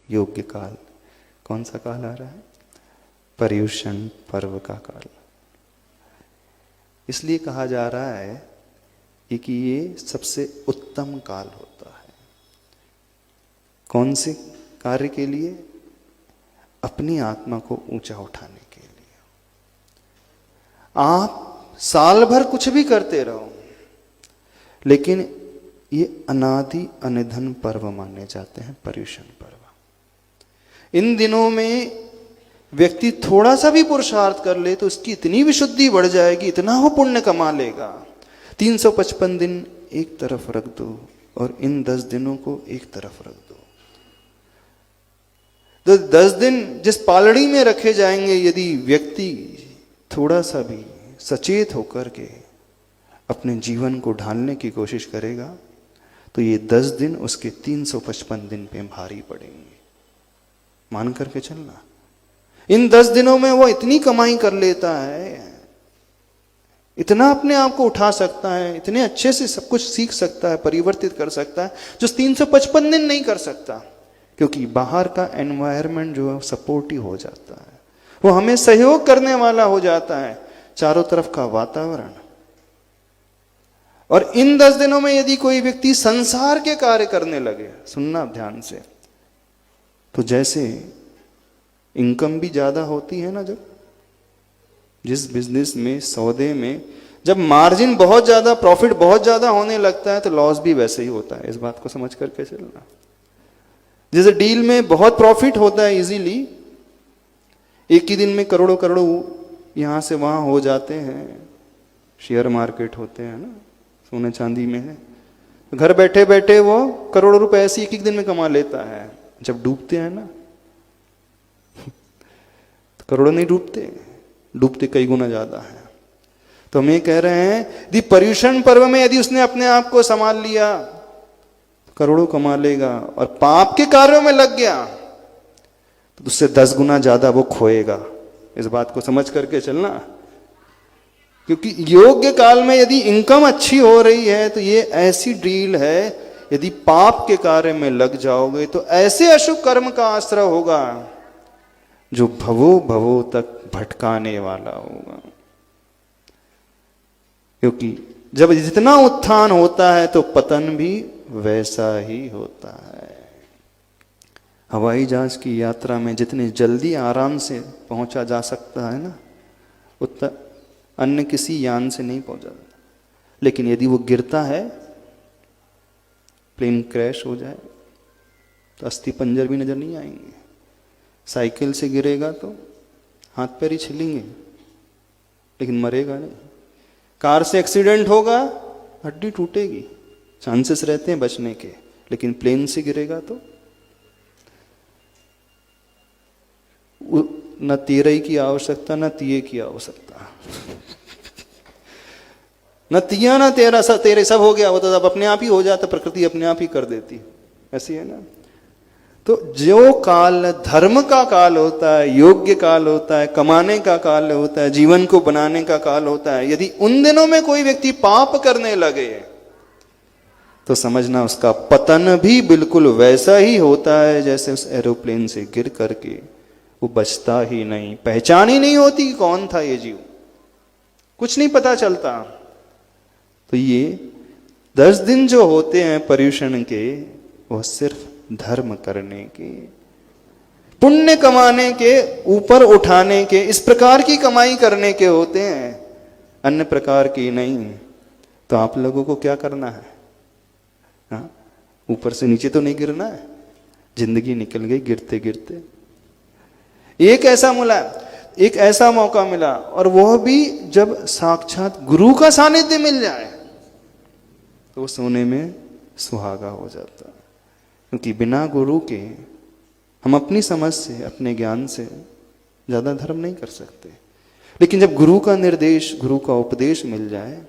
योग्य काल। कौन सा काल आ रहा है? पर्युषण पर्व का काल। इसलिए कहा जा रहा है कि ये सबसे उत्तम काल होता है। कौन से कार्य के लिए? अपनी आत्मा को ऊंचा उठाने के लिए। आप साल भर कुछ भी करते रहो, लेकिन ये अनादि अनिधन पर्व माने जाते हैं, पर्युषण पर्व। इन दिनों में व्यक्ति थोड़ा सा भी पुरुषार्थ कर ले तो उसकी इतनी विशुद्धि बढ़ जाएगी, इतना वो पुण्य कमा लेगा। 355 दिन एक तरफ रख दो और इन 10 दिनों को एक तरफ रख दो। तो 10 दिन जिस पालड़ी में रखे जाएंगे, यदि व्यक्ति थोड़ा सा भी सचेत होकर के अपने जीवन को ढालने की कोशिश करेगा तो ये 10 दिन उसके 355 दिन पे भारी पड़ेंगे। मान करके चलना। इन 10 दिनों में वो इतनी कमाई कर लेता है, इतना अपने आप को उठा सकता है, इतने अच्छे से सब कुछ सीख सकता है, परिवर्तित कर सकता है, जो 355 दिन नहीं कर सकता। क्योंकि बाहर का एनवायरनमेंट जो है सपोर्टिव हो जाता है, वो हमें सहयोग करने वाला हो जाता है, चारों तरफ का वातावरण। और इन 10 दिनों में यदि कोई व्यक्ति संसार के कार्य करने लगे, सुनना ध्यान से, तो जैसे इनकम भी ज्यादा होती है ना, जब जिस बिजनेस में, सौदे में जब मार्जिन बहुत ज्यादा, प्रॉफिट बहुत ज्यादा होने लगता है तो लॉस भी वैसे ही होता है। इस बात को समझ करके चलना। जैसे डील में बहुत प्रॉफिट होता है इजीली, एक ही दिन में करोड़ों करोड़ों यहां से वहां हो जाते हैं, शेयर मार्केट होते हैं ना, सोने चांदी में है, घर बैठे बैठे वो करोड़ों रुपए ऐसे एक दिन में कमा लेता है। जब डूबते हैं ना तो करोड़ों नहीं डूबते, डूबते कई गुना ज्यादा है। तो हम ये कह रहे हैं यदि पर्युषण पर्व में यदि उसने अपने आप को संभाल लिया करोड़ों कमा लेगा, और पाप के कार्यों में लग गया तो उससे 10 गुना ज्यादा वो खोएगा। इस बात को समझ करके चलना। क्योंकि योग्य काल में यदि इनकम अच्छी हो रही है तो ये ऐसी डील है, यदि पाप के कार्य में लग जाओगे तो ऐसे अशुभ कर्म का आश्रय होगा जो भवो भवो तक भटकाने वाला होगा। क्योंकि जब जितना उत्थान होता है तो पतन भी वैसा ही होता है। हवाई जहाज की यात्रा में जितनी जल्दी आराम से पहुंचा जा सकता है ना, उतना अन्य किसी यान से नहीं पहुंचा जाता। लेकिन यदि वो गिरता है, प्लेन क्रैश हो जाए तो अस्थि पंजर भी नजर नहीं आएंगे। साइकिल से गिरेगा तो हाथ पैर ही छिलेंगे, लेकिन मरेगा नहीं। कार से एक्सीडेंट होगा, हड्डी टूटेगी, चांसेस रहते हैं बचने के। लेकिन प्लेन से गिरेगा तो न तेरई की आवश्यकता, न तिये की आवश्यकता न तिया न तेरा, सब तेरे सब हो गया। वो तो अब अपने आप ही हो जाता, प्रकृति अपने आप ही कर देती। ऐसी है ना। तो जो काल धर्म का काल होता है, योग्य काल होता है, कमाने का काल होता है, जीवन को बनाने का काल होता है, यदि उन दिनों में कोई व्यक्ति पाप करने लगे तो समझना उसका पतन भी बिल्कुल वैसा ही होता है जैसे उस एरोप्लेन से गिर करके वो बचता ही नहीं, पहचान ही नहीं होती कि कौन था ये जीव, कुछ नहीं पता चलता। तो ये 10 दिन जो होते हैं पर्युषण के, वो सिर्फ धर्म करने के, पुण्य कमाने के, ऊपर उठाने के, इस प्रकार की कमाई करने के होते हैं, अन्य प्रकार की नहीं। तो आप लोगों को क्या करना है? हाँ, ऊपर से नीचे तो नहीं गिरना है। जिंदगी निकल गई गिरते गिरते। एक ऐसा मौका मिला, और वह भी जब साक्षात गुरु का सानिध्य मिल जाए तो वो सोने में सुहागा हो जाता। क्योंकि बिना गुरु के हम अपनी समझ से, अपने ज्ञान से ज्यादा धर्म नहीं कर सकते। लेकिन जब गुरु का निर्देश, गुरु का उपदेश मिल जाए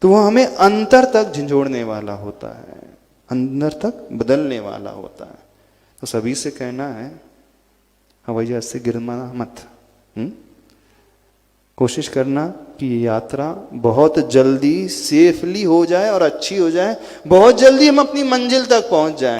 तो वह हमें अंतर तक झंझोड़ने वाला होता है, अंदर तक बदलने वाला होता है। तो सभी से कहना है, हवाई जहाज से गिरना मत। कोशिश करना कि यात्रा बहुत जल्दी सेफली हो जाए और अच्छी हो जाए, बहुत जल्दी हम अपनी मंजिल तक पहुंच जाएं।